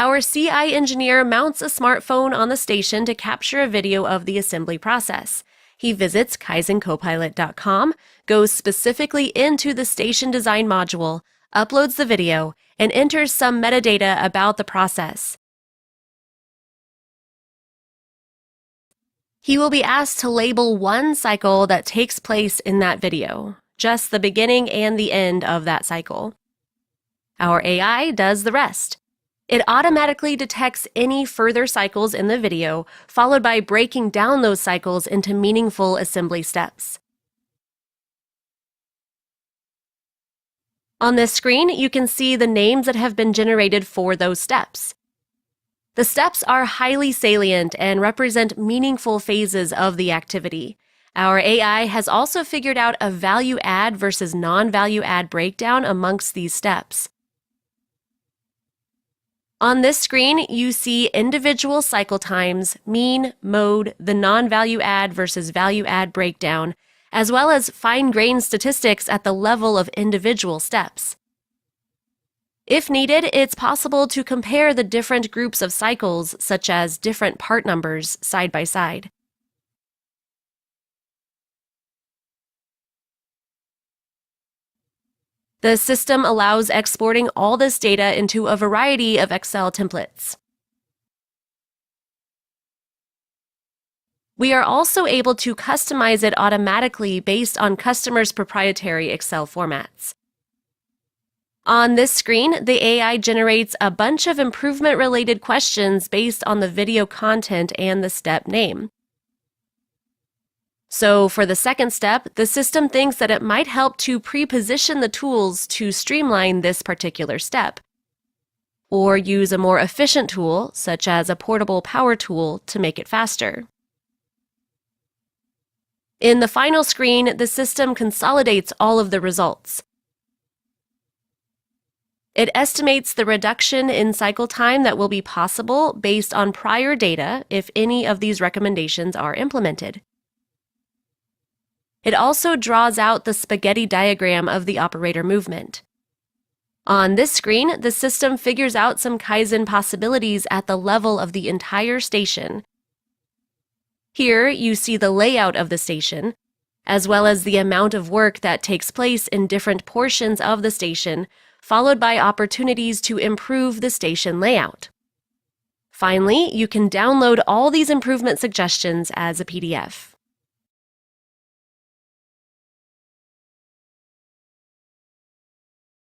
Our CI engineer mounts a smartphone on the station to capture a video of the assembly process. He visits KaizenCopilot.com, goes specifically into the station design module, uploads the video, and enters some metadata about the process. He will be asked to label one cycle that takes place in that video, just the beginning and the end of that cycle. Our AI does the rest. It automatically detects any further cycles in the video, followed by breaking down those cycles into meaningful assembly steps. On this screen, you can see the names that have been generated for those steps. The steps are highly salient and represent meaningful phases of the activity. Our AI has also figured out a value add versus non-value add breakdown amongst these steps. On this screen, you see individual cycle times, mean, mode, the non-value add versus value add breakdown, as well as fine-grained statistics at the level of individual steps. If needed, it's possible to compare the different groups of cycles, such as different part numbers, side by side. The system allows exporting all this data into a variety of Excel templates. We are also able to customize it automatically based on customers' proprietary Excel formats. On this screen, the AI generates a bunch of improvement-related questions based on the video content and the step name. So for the second step, the system thinks that it might help to pre-position the tools to streamline this particular step, or use a more efficient tool, such as a portable power tool, to make it faster. In the final screen, the system consolidates all of the results. It estimates the reduction in cycle time that will be possible based on prior data if any of these recommendations are implemented. It also draws out the spaghetti diagram of the operator movement. On this screen, the system figures out some Kaizen possibilities at the level of the entire station. Here, you see the layout of the station, as well as the amount of work that takes place in different portions of the station, followed by opportunities to improve the station layout. Finally, you can download all these improvement suggestions as a PDF.